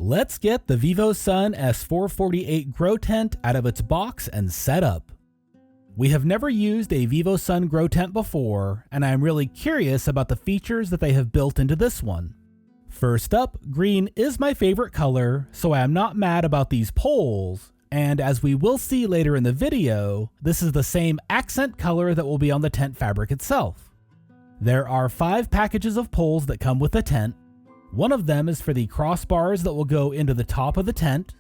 Let's get the Vivosun S448 grow tent out of its box and set up. We have never used a Vivosun grow tent before, and I am really curious about the features that they have built into this one. First up, green is my favorite color, so I am not mad about these poles, and as we will see later in the video, this is the same accent color that will be on the tent fabric itself. There are 5 packages of poles that come with the tent. One of them is for the crossbars that will go into the top of the tent.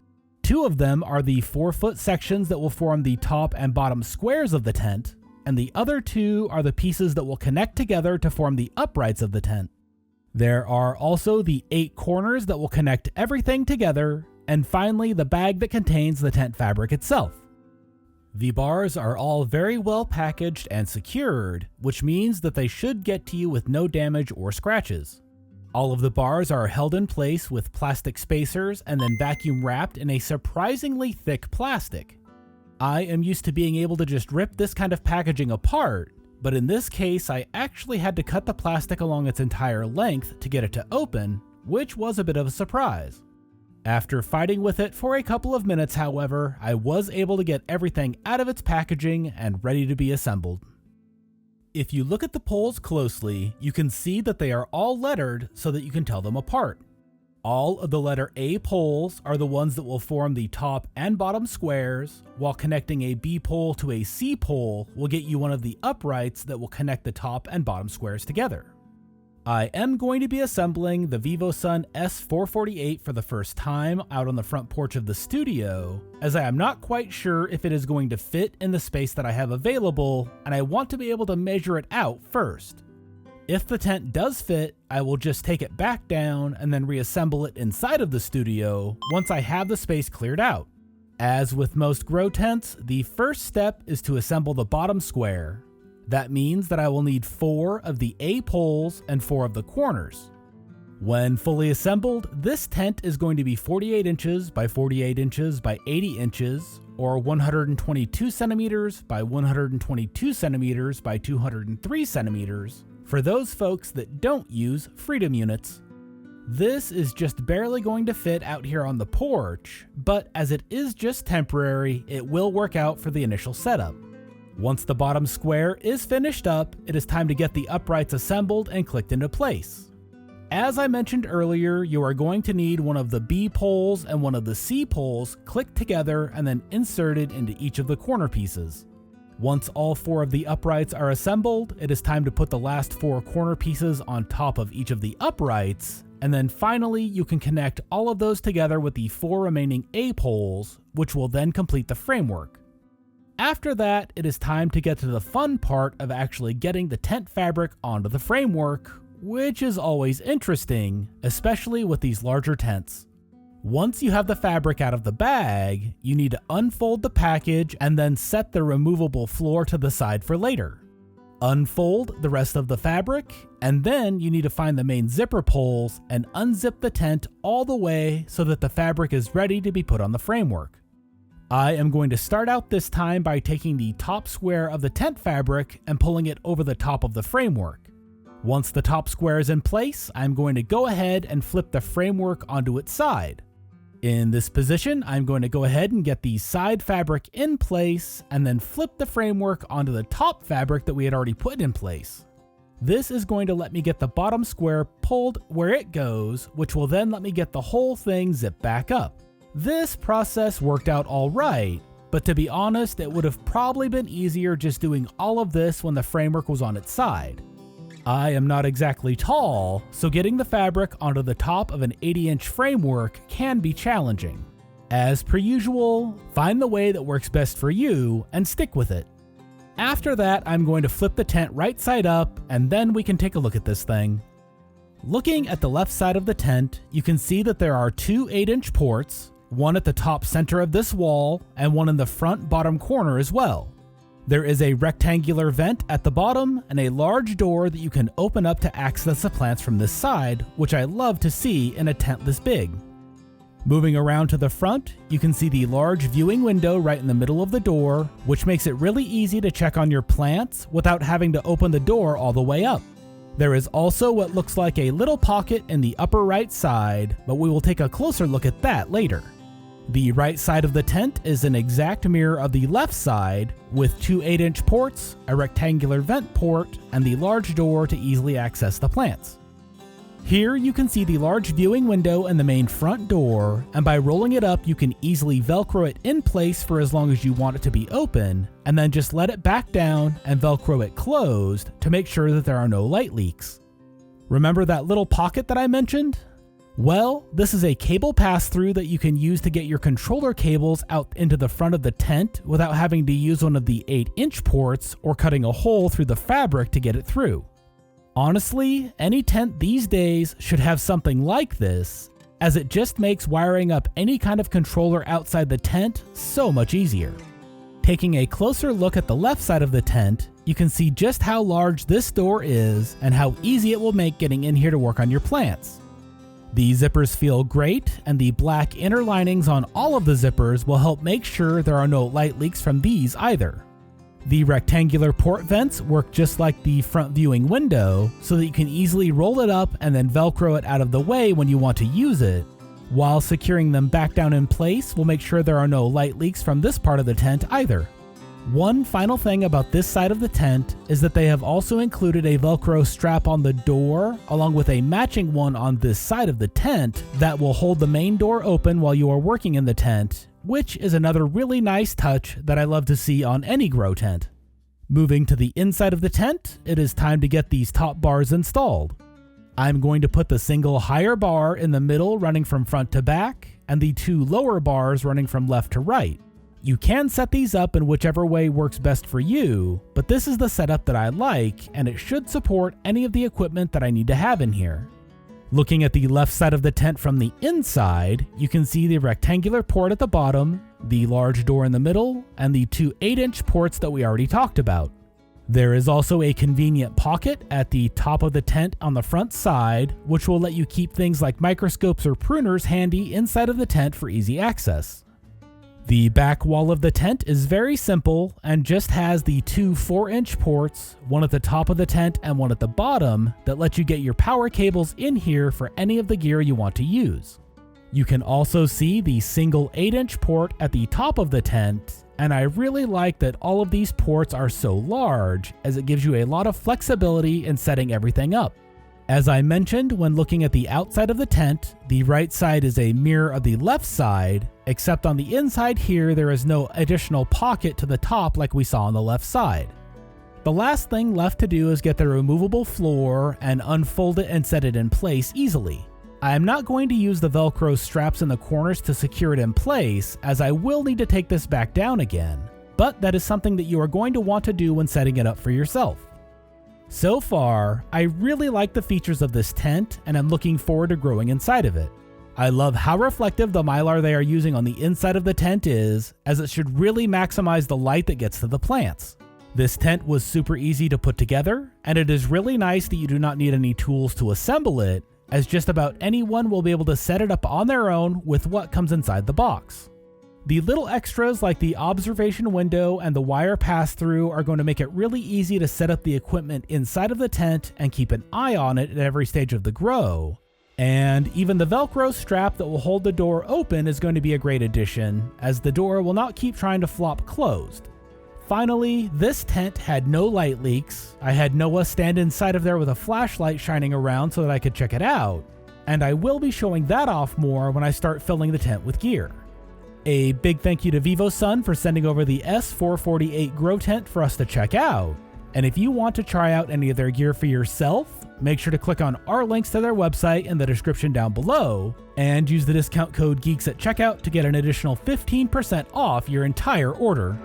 2 of them are the 4-foot sections that will form the top and bottom squares of the tent, and the other 2 are the pieces that will connect together to form the uprights of the tent. There are also the 8 corners that will connect everything together, and finally the bag that contains the tent fabric itself. The bars are all very well packaged and secured, which means that they should get to you with no damage or scratches. All of the bars are held in place with plastic spacers and then vacuum wrapped in a surprisingly thick plastic. I am used to being able to just rip this kind of packaging apart, but in this case I actually had to cut the plastic along its entire length to get it to open, which was a bit of a surprise. After fighting with it for a couple of minutes, however, I was able to get everything out of its packaging and ready to be assembled. If you look at the poles closely, you can see that they are all lettered so that you can tell them apart. All of the letter A poles are the ones that will form the top and bottom squares, while connecting a B pole to a C pole will get you one of the uprights that will connect the top and bottom squares together. I am going to be assembling the Vivosun S448 for the first time out on the front porch of the studio, as I am not quite sure if it is going to fit in the space that I have available, and I want to be able to measure it out first. If the tent does fit, I will just take it back down and then reassemble it inside of the studio once I have the space cleared out. As with most grow tents, the first step is to assemble the bottom square. That means that I will need 4 of the A poles and 4 of the corners. When fully assembled, this tent is going to be 48 inches by 48 inches by 80 inches, or 122 centimeters by 122 centimeters by 203 centimeters, for those folks that don't use freedom units. This is just barely going to fit out here on the porch, but as it is just temporary, it will work out for the initial setup. Once the bottom square is finished up, it is time to get the uprights assembled and clicked into place. As I mentioned earlier, you are going to need one of the B poles and one of the C poles clicked together and then inserted into each of the corner pieces. Once all 4 of the uprights are assembled, it is time to put the last 4 corner pieces on top of each of the uprights, and then finally you can connect all of those together with the 4 remaining A poles, which will then complete the framework. After that, it is time to get to the fun part of actually getting the tent fabric onto the framework, which is always interesting, especially with these larger tents. Once you have the fabric out of the bag, you need to unfold the package and then set the removable floor to the side for later. Unfold the rest of the fabric, and then you need to find the main zipper poles and unzip the tent all the way so that the fabric is ready to be put on the framework. I am going to start out this time by taking the top square of the tent fabric and pulling it over the top of the framework. Once the top square is in place, I'm going to go ahead and flip the framework onto its side. In this position, I'm going to go ahead and get the side fabric in place and then flip the framework onto the top fabric that we had already put in place. This is going to let me get the bottom square pulled where it goes, which will then let me get the whole thing zipped back up. This process worked out alright, but to be honest, it would have probably been easier just doing all of this when the framework was on its side. I am not exactly tall, so getting the fabric onto the top of an 80-inch framework can be challenging. As per usual, find the way that works best for you and stick with it. After that, I'm going to flip the tent right side up, and then we can take a look at this thing. Looking at the left side of the tent, you can see that there are 2 8-inch ports, one at the top center of this wall, and one in the front bottom corner as well. There is a rectangular vent at the bottom and a large door that you can open up to access the plants from this side, which I love to see in a tent this big. Moving around to the front, you can see the large viewing window right in the middle of the door, which makes it really easy to check on your plants without having to open the door all the way up. There is also what looks like a little pocket in the upper right side, but we will take a closer look at that later. The right side of the tent is an exact mirror of the left side, with two 8-inch ports, a rectangular vent port, and the large door to easily access the plants. Here you can see the large viewing window and the main front door, and by rolling it up you can easily Velcro it in place for as long as you want it to be open, and then just let it back down and Velcro it closed to make sure that there are no light leaks. Remember that little pocket that I mentioned? Well, this is a cable pass-through that you can use to get your controller cables out into the front of the tent without having to use one of the 8-inch ports or cutting a hole through the fabric to get it through. Honestly, any tent these days should have something like this, as it just makes wiring up any kind of controller outside the tent so much easier. Taking a closer look at the left side of the tent, you can see just how large this door is and how easy it will make getting in here to work on your plants. The zippers feel great, and the black inner linings on all of the zippers will help make sure there are no light leaks from these either. The rectangular port vents work just like the front viewing window, so that you can easily roll it up and then Velcro it out of the way when you want to use it, while securing them back down in place will make sure there are no light leaks from this part of the tent either. One final thing about this side of the tent is that they have also included a Velcro strap on the door, along with a matching one on this side of the tent that will hold the main door open while you are working in the tent, which is another really nice touch that I love to see on any grow tent. Moving to the inside of the tent, it is time to get these top bars installed. I'm going to put the single higher bar in the middle running from front to back, and the two lower bars running from left to right. You can set these up in whichever way works best for you, but this is the setup that I like, and it should support any of the equipment that I need to have in here. Looking at the left side of the tent from the inside, you can see the rectangular port at the bottom, the large door in the middle, and the two 8-inch ports that we already talked about. There is also a convenient pocket at the top of the tent on the front side, which will let you keep things like microscopes or pruners handy inside of the tent for easy access. The back wall of the tent is very simple and just has the two 4-inch ports, one at the top of the tent and one at the bottom, that let you get your power cables in here for any of the gear you want to use. You can also see the single 8-inch port at the top of the tent, and I really like that all of these ports are so large, as it gives you a lot of flexibility in setting everything up. As I mentioned when looking at the outside of the tent, the right side is a mirror of the left side, except on the inside here there is no additional pocket to the top like we saw on the left side. The last thing left to do is get the removable floor and unfold it and set it in place easily. I am not going to use the Velcro straps in the corners to secure it in place, as I will need to take this back down again, but that is something that you are going to want to do when setting it up for yourself. So far, I really like the features of this tent, and I'm looking forward to growing inside of it. I love how reflective the mylar they are using on the inside of the tent is, as it should really maximize the light that gets to the plants. This tent was super easy to put together, and it is really nice that you do not need any tools to assemble it, as just about anyone will be able to set it up on their own with what comes inside the box. The little extras like the observation window and the wire pass-through are going to make it really easy to set up the equipment inside of the tent and keep an eye on it at every stage of the grow. And even the Velcro strap that will hold the door open is going to be a great addition, as the door will not keep trying to flop closed. Finally, this tent had no light leaks. I had Noah stand inside of there with a flashlight shining around so that I could check it out, and I will be showing that off more when I start filling the tent with gear. A big thank you to Vivosun for sending over the S448 grow tent for us to check out. And if you want to try out any of their gear for yourself, make sure to click on our links to their website in the description down below, and use the discount code GEEKS at checkout to get an additional 15% off your entire order.